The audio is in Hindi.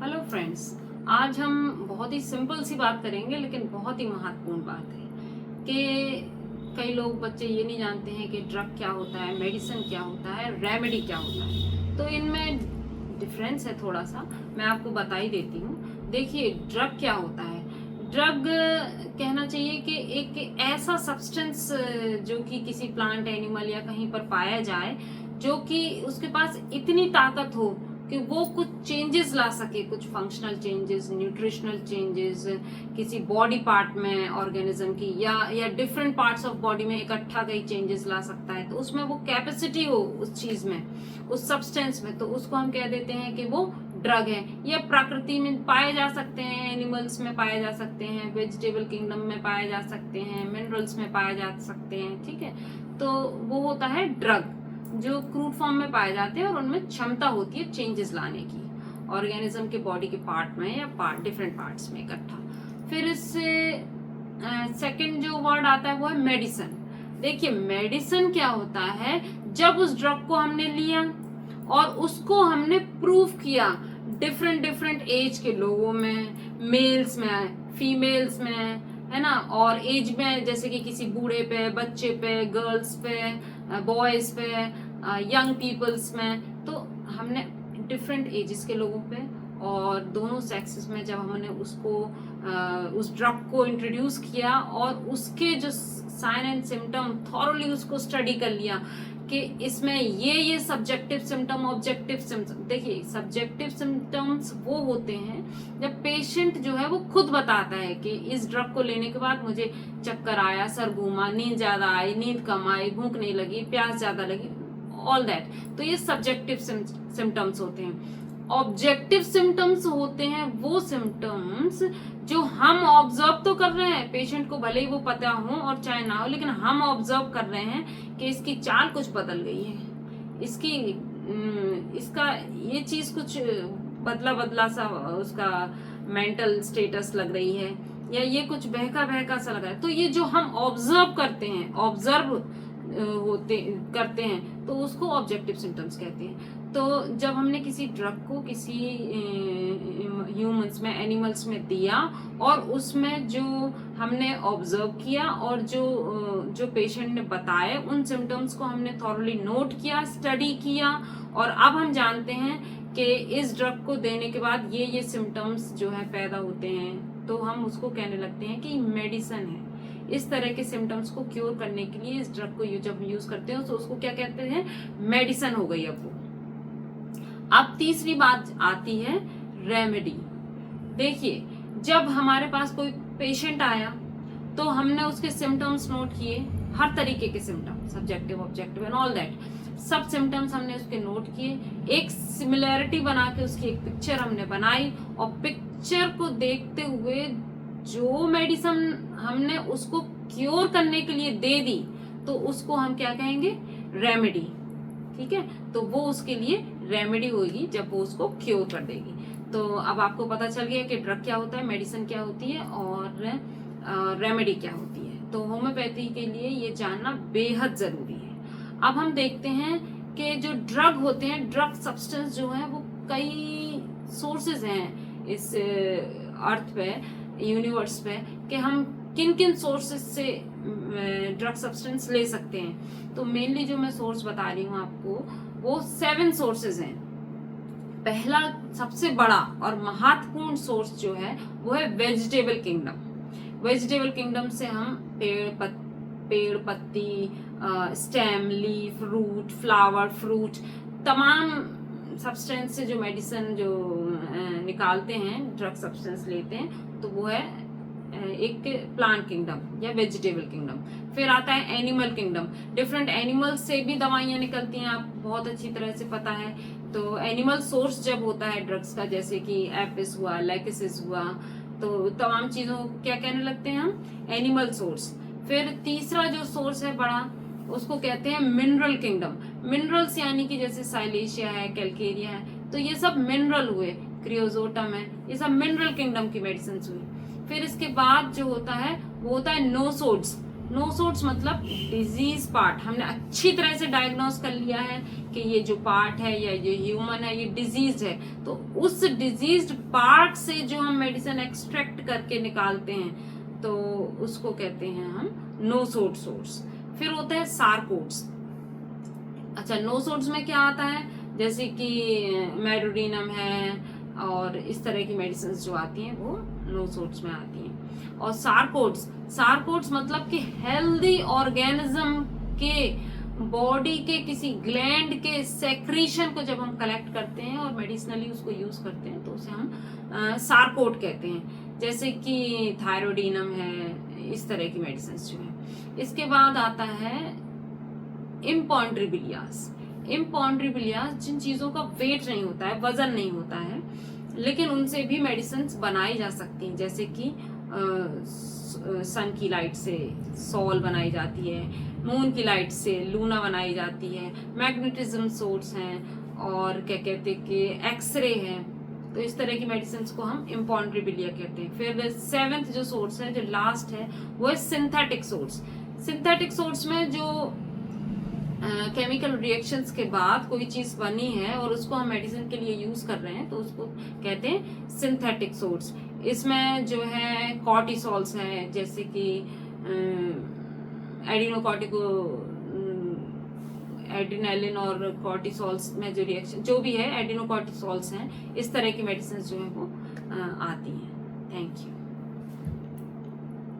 Hello friends. आज हम बहुत ही सिंपल सी बात करेंगे लेकिन बहुत ही महत्वपूर्ण बात है कि कई लोग बच्चे ये नहीं जानते हैं कि ड्रग क्या होता है, मेडिसिन क्या होता है, रेमेडी क्या होता है। तो इनमें डिफरेंस है थोड़ा सा, मैं आपको बता ही देती हूँ। देखिए, ड्रग क्या होता है। ड्रग कहना चाहिए कि एक ऐसा सब्सटेंस जो कि किसी प्लांट, एनिमल या कहीं पर पाया जाए, जो कि उसके पास इतनी ताकत हो कि वो कुछ चेंजेस ला सके, कुछ फंक्शनल चेंजेस, न्यूट्रिशनल चेंजेस किसी बॉडी पार्ट में ऑर्गेनिज्म की, या डिफरेंट पार्ट्स ऑफ बॉडी में इकट्ठा कई चेंजेस ला सकता है। तो उसमें वो कैपेसिटी हो उस चीज में, उस सब्सटेंस में, तो उसको हम कह देते हैं कि वो ड्रग है। ये प्रकृति में पाए जा सकते हैं, एनिमल्स में पाए जा सकते हैं, वेजिटेबल किंगडम में पाए जा सकते हैं, मिनरल्स में पाए जा सकते हैं। ठीक है, तो वो होता है ड्रग, जो क्रूड फॉर्म में पाए जाते हैं और उनमें क्षमता होती है चेंजेस लाने की ऑर्गेनिज्म के बॉडी के पार्ट में या डिफरेंट पार्ट्स में इकट्ठा। फिर इससे सेकंड जो वर्ड आता है वो है मेडिसिन। देखिए, मेडिसिन क्या होता है, जब उस ड्रग को हमने लिया और उसको हमने प्रूव किया डिफरेंट डिफरेंट एज के लोगों में, मेल्स में, फीमेल्स में, है ना, और एज में, जैसे कि किसी बूढ़े पे, बच्चे पे, गर्ल्स पे, बॉयज पे, यंग पीपल्स में, तो हमने डिफरेंट एजेस के लोगों पे और दोनों सेक्सेस में जब हमने उसको उस ड्रग को इंट्रोड्यूस किया और उसके जो साइन एंड सिम्टम थॉरली उसको स्टडी कर लिया कि इसमें ये सब्जेक्टिव सिम्टम, ऑब्जेक्टिव सिम्टम। देखिए, सब्जेक्टिव सिम्टम्स वो होते हैं जब पेशेंट जो है वो खुद बताता है कि इस ड्रग को लेने के बाद मुझे चक्कर आया, सर घूमा, नींद ज्यादा आई, नींद कम आई, भूख नहीं लगी, प्यास ज्यादा लगी, ऑल दैट। तो ये सब्जेक्टिव सिम्टम्स होते हैं। ऑब्जेक्टिव सिम्टम्स होते हैं वो सिम्टम्स जो हम ऑब्जर्व तो कर रहे हैं, पेशेंट को भले ही वो पता हो और चाहे ना हो, लेकिन हम ऑब्जर्व कर रहे हैं कि इसकी चाल कुछ बदल गई है, इसका ये चीज कुछ बदला बदला सा उसका मेंटल स्टेटस लग रही है, या ये कुछ बहका बहका सा लग रहा है। तो ये जो हम ऑब्जर्व करते हैं, करते हैं, तो उसको ऑब्जेक्टिव सिम्टम्स कहते हैं। तो जब हमने किसी ड्रग को किसी ह्यूमंस में, एनिमल्स में दिया और उसमें जो हमने ऑब्जर्व किया और जो पेशेंट ने बताए, उन सिम्टम्स को हमने थॉरली नोट किया, स्टडी किया, और अब हम जानते हैं कि इस ड्रग को देने के बाद ये सिम्टम्स जो है पैदा होते हैं, तो हम उसको कहने लगते हैं कि मेडिसिन है। इस तरह के सिम्टम्स को क्योर करने के लिए इस ड्रग को जब यूज करते हैं तो उसको क्या कहते हैं, मेडिसिन हो गई। अब तीसरी बात आती है रेमेडी। देखिए, जब हमारे पास कोई पेशेंट आया तो हमने उसके सिम्टम्स नोट किए, हर तरीके के symptoms, subjective, objective and all that, सब सिम्टम्स हमने उसके नोट किए, एक सिमिलैरिटी बना के उसकी एक पिक्चर हमने बनाई, और पिक्चर को देखते हुए जो मेडिसिन हमने उसको क्योर करने के लिए दे दी, तो उसको हम क्या कहेंगे, रेमेडी। ठीक है, तो वो उसके लिए रेमेडी होगी जब वो उसको क्योर कर देगी। तो अब आपको पता चल गया कि ड्रग क्या होता है, मेडिसिन क्या होती है और रेमेडी क्या होती है। तो होम्योपैथी के लिए ये जानना बेहद जरूरी है। अब हम देखते हैं कि जो ड्रग होते हैं, ड्रग सब्सटेंस जो है, वो कई सोर्सेज हैं इस अर्थ पे, यूनिवर्स पे, कि हम किन किन सोर्सेज से ड्रग सब्सटेंस ले सकते हैं। तो मेनली जो मैं सोर्स बता रही हूँ आपको, वो 7 सोर्सेज हैं। पहला सबसे बड़ा और महत्वपूर्ण सोर्स जो है वो है वेजिटेबल किंगडम। वेजिटेबल किंगडम से हम पेड़ पत्ती, stem, leaf, root, flower, fruit, तमाम सब्सटेंस से जो मेडिसिन जो निकालते हैं, ड्रग सब्सटेंस लेते हैं, तो वो है एक प्लांट किंगडम या वेजिटेबल किंगडम। फिर आता है एनिमल किंगडम। डिफरेंट एनिमल्स से भी दवाइयां निकलती हैं, आप बहुत अच्छी तरह से पता है। तो एनिमल सोर्स जब होता है ड्रग्स का, जैसे कि एपिस हुआ, लैकेसिस हुआ, तो तमाम चीजों को क्या कहने लगते हैं हम, एनिमल सोर्स। फिर तीसरा जो सोर्स है बड़ा, उसको कहते हैं मिनरल किंगडम। मिनरल्स यानी कि जैसे साइलेशिया है, कैलकेरिया है, तो ये सब मिनरल हुए, क्रियोजोटम है, ये सब मिनरल किंगडम की मेडिसिन हुई। फिर इसके बाद जो होता है वो होता है नोसोड्स। नो सोर्स मतलब डिजीज पार्ट हमने अच्छी तरह से डायग्नोस कर लिया है कि ये जो पार्ट है या ये ह्यूमन है ये डिजीज है, तो उस डिजीज्ड पार्ट से जो हम मेडिसिन एक्सट्रैक्ट करके निकालते हैं तो उसको कहते हैं हम नो सोर्स। फिर होता है सारकोड्स। अच्छा, नो सोर्स में क्या आता है, जैसे कि मेडोडिनम है और इस तरह की मेडिसिन जो आती हैं वो नो सोर्स में आती हैं। और सारकोड्स मतलब कि हेल्दी ऑर्गेनिज्म के बॉडी के किसी ग्लैंड के सेक्रीशन को जब हम कलेक्ट करते हैं और मेडिसिनली उसको यूज करते हैं तो उसे हम सारकोड कहते हैं, जैसे कि थायरोडिनम है, इस तरह की मेडिसिन जो है। इसके बाद आता है इम्पॉन्ड्रिबिलियास। जिन चीजों का वेट नहीं होता है, वजन नहीं होता है, लेकिन उनसे भी मेडिसिन बनाई जा सकती हैं, जैसे कि सन की लाइट से सॉल बनाई जाती है, मून की लाइट से लूना बनाई जाती है, मैग्नेटिज्म सोर्स हैं और क्या कहते हैं कि एक्सरे है। तो इस तरह की मेडिसिन को हम इम्पॉन्ड्रिबिलिया कहते हैं। फिर 7th जो सोर्स है, जो लास्ट है, वो है सिंथेटिक सोर्स। सिंथेटिक सोर्स में जो केमिकल रिएक्शंस के बाद कोई चीज बनी है और उसको हम मेडिसिन के लिए यूज कर रहे हैं तो उसको कहते हैं सिंथेटिक सोर्स। इसमें जो है कॉर्टिसोल्स हैं, जैसे कि एड्रेनालिन और कॉर्टिसोल्स में जो रिएक्शन जो भी है एडिनोकॉर्टिसोल्स हैं, इस तरह की मेडिसिन जो है वो आती हैं। Thank you.